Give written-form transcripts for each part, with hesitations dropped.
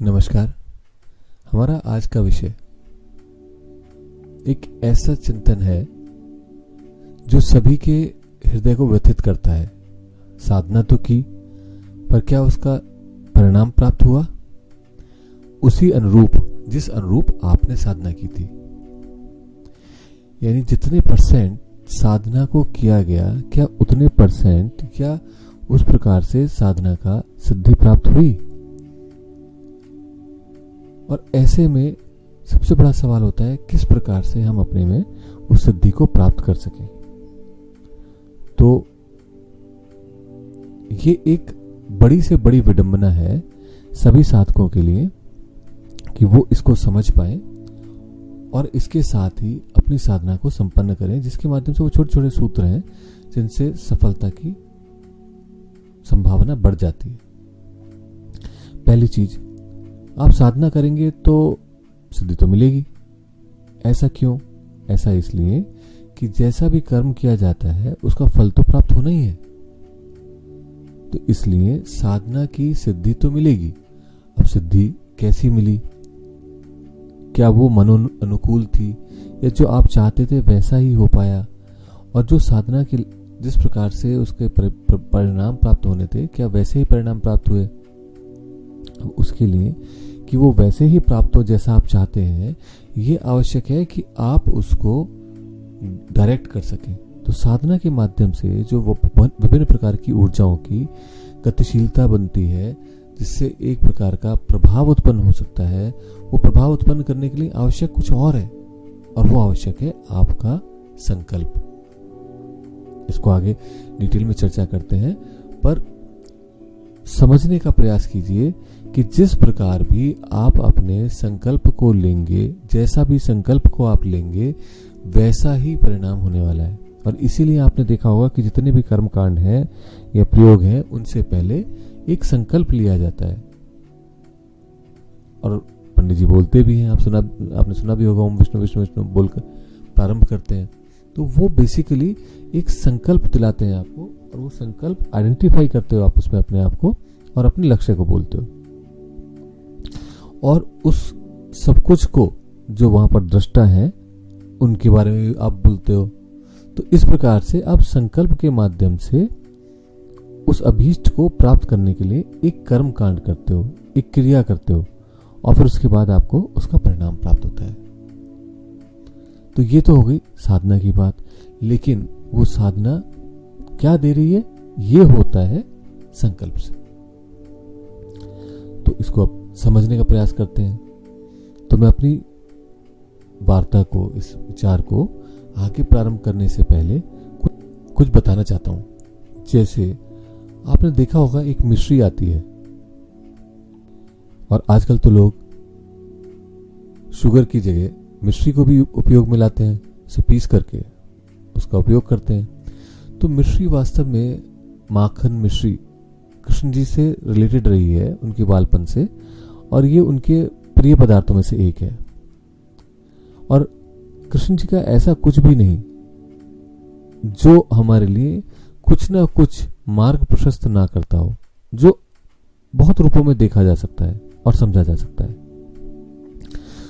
नमस्कार। हमारा आज का विषय एक ऐसा चिंतन है जो सभी के हृदय को व्यथित करता है। साधना तो की, पर क्या उसका परिणाम प्राप्त हुआ उसी अनुरूप जिस अनुरूप आपने साधना की थी? यानी जितने परसेंट साधना को किया गया, क्या उतने परसेंट क्या उस प्रकार से साधना का सिद्धि प्राप्त हुई? और ऐसे में सबसे बड़ा सवाल होता है किस प्रकार से हम अपने में उस सिद्धि को प्राप्त कर सकें। तो ये एक बड़ी से बड़ी विडंबना है सभी साधकों के लिए कि वो इसको समझ पाए और इसके साथ ही अपनी साधना को संपन्न करें, जिसके माध्यम से वो छोटे छोटे सूत्र हैं जिनसे सफलता की संभावना बढ़ जाती है। पहली चीज, आप साधना करेंगे तो सिद्धि तो मिलेगी। ऐसा क्यों? ऐसा इसलिए कि जैसा भी कर्म किया जाता है उसका फल तो प्राप्त होना ही है। तो इसलिए साधना की सिद्धि तो मिलेगी। अब सिद्धि कैसी मिली? क्या वो मनो अनुकूल थी या जो आप चाहते थे वैसा ही हो पाया? और जो साधना के जिस प्रकार से उसके परिणाम प्राप्त होने थे, क्या वैसे ही परिणाम प्राप्त हुए? उसके लिए कि वो वैसे ही प्राप्त हो जैसा आप चाहते हैं, ये आवश्यक है कि आप उसको डायरेक्ट कर सकें। तो साधना के माध्यम से जो वो विभिन्न प्रकार की ऊर्जाओं की गतिशीलता बनती है, जिससे एक प्रकार का प्रभाव उत्पन्न हो सकता है, वो प्रभाव उत्पन्न करने के लिए आवश्यक कुछ और है, और वो आवश्यक है आपका संकल्प। इसको आगे डिटेल में चर्चा करते हैं, पर समझने का प्रयास कीजिए कि जिस प्रकार भी आप अपने संकल्प को लेंगे, जैसा भी संकल्प को आप लेंगे, वैसा ही परिणाम होने वाला है। और इसीलिए आपने देखा होगा कि जितने भी कर्मकांड हैं या प्रयोग हैं, उनसे पहले एक संकल्प लिया जाता है। और पंडित जी बोलते भी हैं, आपने सुना भी होगा, ओम विष्णु विष्णु विष्णु बोलकर प्रारंभ करते हैं। तो वो बेसिकली एक संकल्प दिलाते हैं आपको, और वो संकल्प आइडेंटिफाई करते हो आप उसमें अपने आप को और अपने लक्ष्य को बोलते हो, और उस सब कुछ को जो वहां पर दृष्टा है उनके बारे में आप बोलते हो। तो इस प्रकार से आप संकल्प के माध्यम से उस अभीष्ट को प्राप्त करने के लिए एक कर्म कांड करते हो, एक क्रिया करते हो, और फिर उसके बाद आपको उसका परिणाम प्राप्त होता है। तो ये तो हो गई साधना की बात। लेकिन वो साधना क्या दे रही है? ये होता है संकल्प से। तो इसको अब समझने का प्रयास करते हैं। तो मैं अपनी वार्ता को, इस विचार को आगे प्रारंभ करने से पहले कुछ बताना चाहता हूं। जैसे आपने देखा होगा एक मिश्री आती है, और आजकल तो लोग शुगर की जगह मिश्री को भी उपयोग में लाते हैं, उसे पीस करके उसका उपयोग करते हैं। तो मिश्री वास्तव में माखन मिश्री कृष्ण जी से रिलेटेड रही है, उनके बालपन से, और ये उनके प्रिय पदार्थों में से एक है। और कृष्ण जी का ऐसा कुछ भी नहीं जो हमारे लिए कुछ ना कुछ मार्ग प्रशस्त ना करता हो, जो बहुत रूपों में देखा जा सकता है और समझा जा सकता है।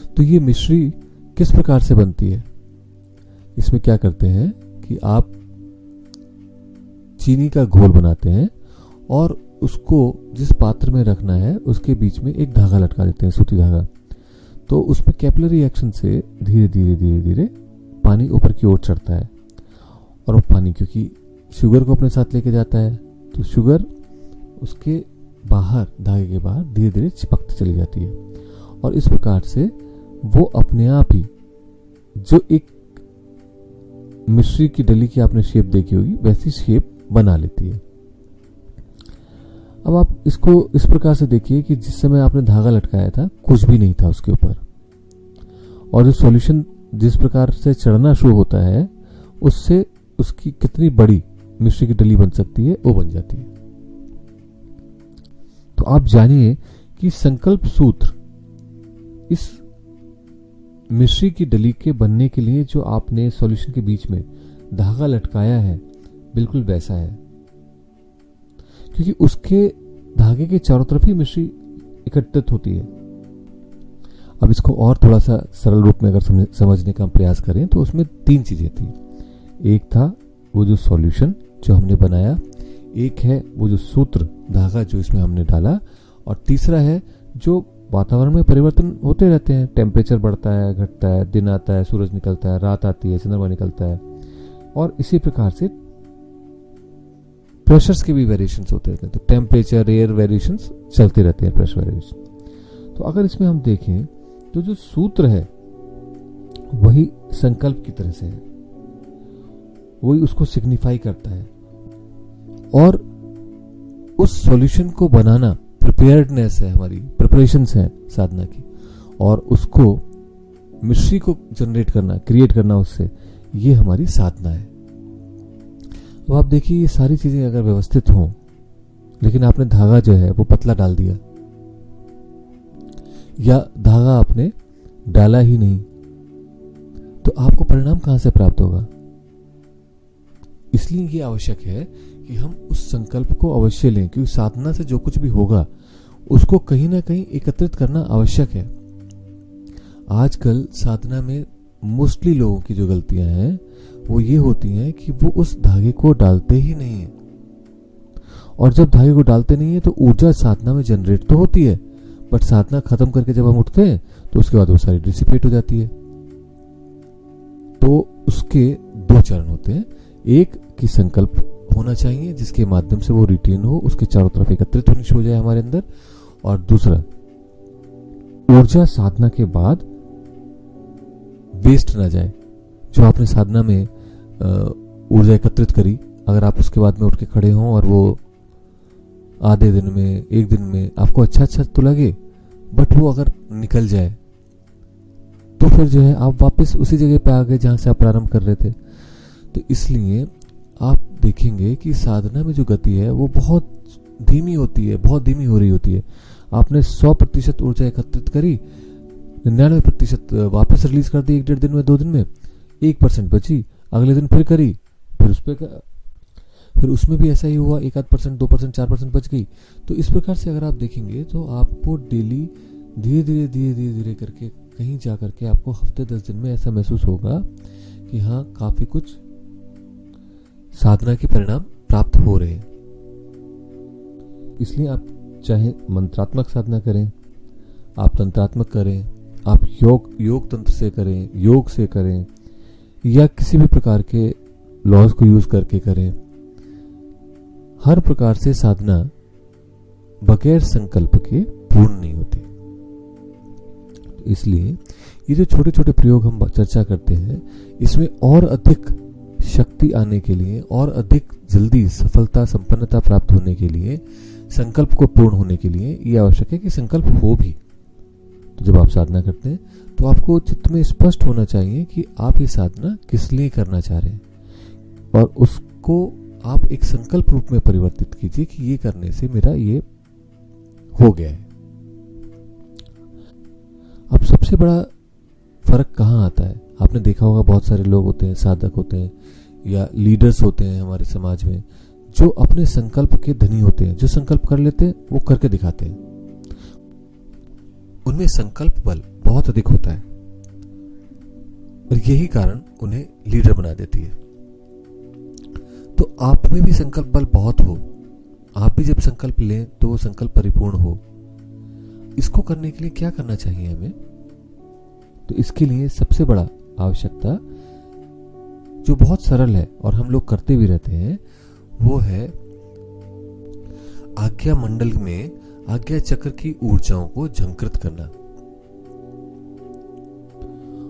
तो ये मिश्री किस प्रकार से बनती है? इसमें क्या करते हैं कि आप चीनी का घोल बनाते हैं और उसको जिस पात्र में रखना है उसके बीच में एक धागा लटका देते हैं, सूती धागा। तो उसमें कैपिलरी एक्शन से धीरे धीरे धीरे धीरे पानी ऊपर की ओर चढ़ता है, और वो पानी क्योंकि शुगर को अपने साथ लेके जाता है, तो शुगर उसके बाहर, धागे के बाहर धीरे धीरे चिपकती चली जाती है। और इस प्रकार से वो अपने आप ही जो एक मिश्री की डली की आपने शेप देखी होगी, वैसी शेप बना लेती है। अब आप इसको इस प्रकार से देखिए कि जिस समय आपने धागा लटकाया था कुछ भी नहीं था उसके ऊपर, और जो सॉल्यूशन जिस प्रकार से चढ़ना शुरू होता है, उससे उसकी कितनी बड़ी मिश्री की डली बन सकती है, वो बन जाती है। तो आप जानिए कि संकल्प सूत्र इस मिश्री की डली के बनने के लिए जो आपने सॉल्यूशन के बीच में धागा लटकाया है, बिल्कुल वैसा है। क्योंकि उसके धागे के चारों तरफ ही मिश्री एकत्रित होती है, अब इसको और थोड़ा सा सरल रूप में अगर समझने का प्रयास करें तो उसमें 3 चीजें थी। एक था वो जो सॉल्यूशन जो हमने बनाया, एक है वो जो सूत्र धागा जो इसमें हमने डाला, और तीसरा है जो वातावरण में परिवर्तन होते रहते हैं। टेम्परेचर बढ़ता है, घटता है, दिन आता है, सूरज निकलता है, रात आती है, चंद्रमा निकलता है, और इसी प्रकार से प्रेशर्स के भी वेरिएशंस होते रहते हैं। तो टेम्परेचर, एयर वेरिएशंस चलते रहते हैं, प्रेशर वेरिएशन। तो अगर इसमें हम देखें तो जो सूत्र है वही संकल्प की तरह से है, वही उसको सिग्निफाई करता है, और उस सॉल्यूशन को बनाना प्रिपेयर्डनेस है, हमारी प्रिपरेशंस है साधना की, और उसको मिश्री को जनरेट करना, क्रिएट करना उससे, ये हमारी साधना है। अब आप देखिए ये सारी चीजें अगर व्यवस्थित हों, लेकिन आपने धागा जो है वो पतला डाल दिया, या धागा आपने डाला ही नहीं, तो आपको परिणाम कहां से प्राप्त होगा? इसलिए ये आवश्यक है कि हम उस संकल्प को अवश्य लें, क्योंकि साधना से जो कुछ भी होगा उसको कहीं ना कहीं एकत्रित करना आवश्यक है। आजकल साधना में मोस्टली लोगों की जो गलतियां हैं वो ये होती हैं कि वो उस धागे को डालते ही नहीं है, और जब धागे को डालते नहीं है तो ऊर्जा साधना में जनरेट तो होती है, बट साधना खत्म करके जब हम उठते हैं तो उसके बाद वो सारी डिसिपेट हो जाती है। तो उसके 2 चरण होते हैं। एक कि संकल्प होना चाहिए जिसके माध्यम से वो रिटेन हो, उसके चारों तरफ एकत्रित होनी हो जाए हमारे अंदर, और दूसरा ऊर्जा साधना के बाद वेस्ट ना जाए। जो आपने साधना में ऊर्जा एकत्रित करी, अगर आप उसके बाद में उठ के खड़े हों और वो आधे दिन में, 1 दिन में आपको अच्छा तो लगे, बट वो अगर निकल जाए तो फिर जो है आप वापस उसी जगह पे आ गए जहां से आप प्रारंभ कर रहे थे। तो इसलिए आप देखेंगे कि साधना में जो गति है वो बहुत धीमी होती है, बहुत धीमी हो रही होती है। आपने 100% ऊर्जा एकत्रित करी, 99% वापस रिलीज कर दी 1-1.5 दिन में, 2 दिन में, 1% बची, अगले दिन फिर करी, फिर उसमें भी ऐसा ही हुआ, 1-2%, 4% बच गई। तो इस प्रकार से अगर आप देखेंगे तो आपको डेली धीरे धीरे करके कहीं जा करके आपको हफ्ते 10 दिन में ऐसा महसूस होगा कि हाँ, काफी कुछ साधना के परिणाम प्राप्त हो रहे हैं। इसलिए आप चाहे मंत्रात्मक साधना करें, आप तंत्रात्मक करें, आप योग तंत्र से करें, योग से करें, या किसी भी प्रकार के लॉज को यूज करके करें, हर प्रकार से साधना बगैर संकल्प के पूर्ण नहीं होती। इसलिए ये जो छोटे छोटे प्रयोग हम चर्चा करते हैं, इसमें और अधिक शक्ति आने के लिए, और अधिक जल्दी सफलता, संपन्नता प्राप्त होने के लिए, संकल्प को पूर्ण होने के लिए ये आवश्यक है कि संकल्प हो भी। तो जब आप साधना करते हैं तो आपको चित्त में स्पष्ट होना चाहिए कि आप ये साधना किस लिए करना चाह रहे हैं, और उसको आप एक संकल्प रूप में परिवर्तित कीजिए कि ये करने से मेरा ये हो गया है। अब सबसे बड़ा फर्क कहाँ आता है? आपने देखा होगा बहुत सारे लोग होते हैं, साधक होते हैं या लीडर्स होते हैं हमारे समाज में, जो अपने संकल्प के धनी होते हैं, जो संकल्प कर लेते हैं वो करके दिखाते हैं। उनमें संकल्प बल बहुत अधिक होता है, और यही कारण उन्हें लीडर बना देती है। तो आप में भी संकल्प बल बहुत हो, आप भी जब संकल्प लें तो वो संकल्प परिपूर्ण हो। इसको करने के लिए क्या करना चाहिए हमें? तो इसके लिए सबसे बड़ा आवश्यकता, जो बहुत सरल है और हम लोग करते भी रहते हैं, वो है आज्ञा मंडल में आज्ञा चक्र की ऊर्जाओं को झंकृत करना।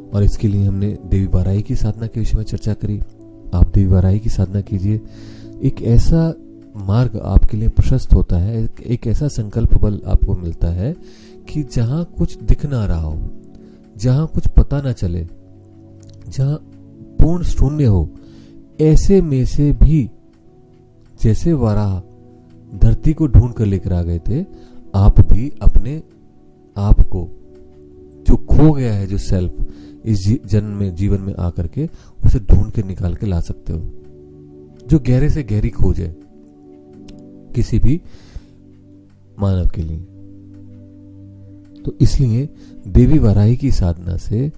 और इसके लिए हमने देवी बाराई की साधना के विषय में चर्चा करी। आप देवी बाराई की साधना कीजिए, एक ऐसा मार्ग आपके लिए प्रशस्त होता है, एक ऐसा संकल्प बल आपको मिलता है कि जहां कुछ दिख ना रहा हो, जहां कुछ पता ना चले, जहां पूर्ण शून्य हो, ऐसे में से भी जैसे वराह धरती को ढूंढ कर लेकर आ गए थे, आप भी अपने आप को जो खो गया है, जो सेल्फ इस जन्म में, जीवन में आकर के उसे ढूंढ के निकाल के ला सकते हो, जो गहरे से गहरी खोज है किसी भी मानव के लिए। तो इसलिए देवी वाराही की साधना से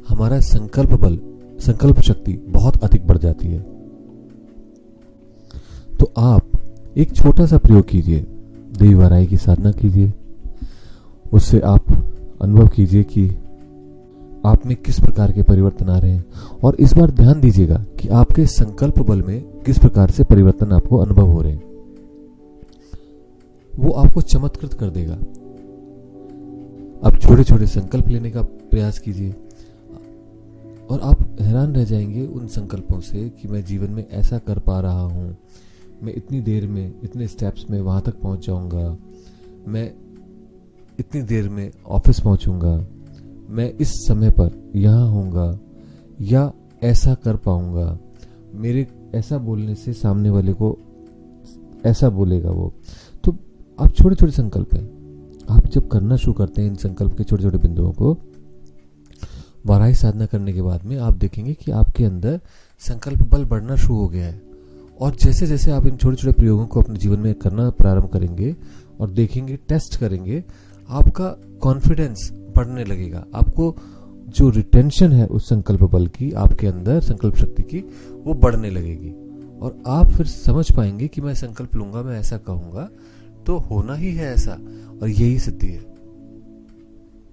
हमारा संकल्प बल, संकल्प शक्ति बहुत अधिक बढ़ जाती है। तो आप एक छोटा सा प्रयोग कीजिए, देवी वाराही की साधना कीजिए, उससे आप अनुभव कीजिए कि आप में किस प्रकार के परिवर्तन आ रहे हैं। और इस बार ध्यान दीजिएगा कि आपके संकल्प बल में किस प्रकार से परिवर्तन आपको अनुभव हो रहे हैं। वो आपको चमत्कृत कर देगा। आप छोटे छोटे संकल्प लेने का प्रयास कीजिए और आप हैरान रह जाएंगे उन संकल्पों से कि मैं जीवन में ऐसा कर पा रहा हूं, मैं इतनी देर में, इतने स्टेप्स में वहां तक पहुंच जाऊंगा, मैं इतनी देर में ऑफिस पहुंचूंगा, मैं इस समय पर यहां होऊंगा या ऐसा कर पाऊंगा, मेरे ऐसा बोलने से सामने वाले को ऐसा बोलेगा वो। तो आप छोटे छोटे संकल्प हैं, आप जब करना शुरू करते हैं इन संकल्प के छोटे छोटे बिंदुओं को, वाराही साधना करने के बाद में आप देखेंगे कि आपके अंदर संकल्प बल बढ़ना शुरू हो गया है। और जैसे जैसे आप इन छोटे छोटे प्रयोगों को अपने जीवन में करना प्रारंभ करेंगे और देखेंगे, टेस्ट करेंगे, आपका कॉन्फिडेंस बढ़ने लगेगा। आपको जो रिटेंशन है उस संकल्प बल की, आपके अंदर संकल्प शक्ति की, वो बढ़ने लगेगी। और आप फिर समझ पाएंगे कि मैं संकल्प लूंगा, मैं ऐसा कहूंगा तो होना ही है ऐसा, और यही सिद्धि है।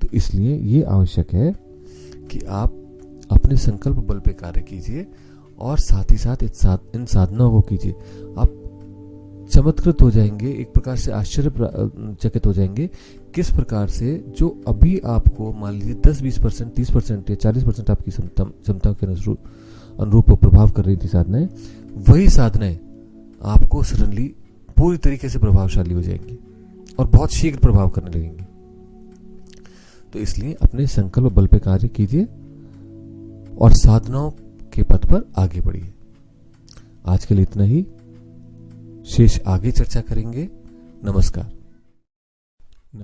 तो इसलिए ये आवश्यक है कि आप अपने संकल्प बल पे कार्य कीजिए और साथ ही साथ इन साधनाओं को कीजिए। आप चमत्कृत हो जाएंगे, एक प्रकार से आश्चर्यचकित हो जाएंगे किस प्रकार से जो अभी आपको मान लीजिए 10-20%, 30% या 40% आपकी क्षमता के अनुरूप प्रभाव कर रही थी साधनाएं, वही साधनाएं आपको सडनली पूरी तरीके से प्रभावशाली हो जाएंगी और बहुत शीघ्र प्रभाव करने लगेंगी। तो इसलिए अपने संकल्प बल पे कार्य कीजिए और साधनाओं के पथ पर आगे बढ़िए। आज के लिए इतना ही, शेष आगे चर्चा करेंगे। नमस्कार।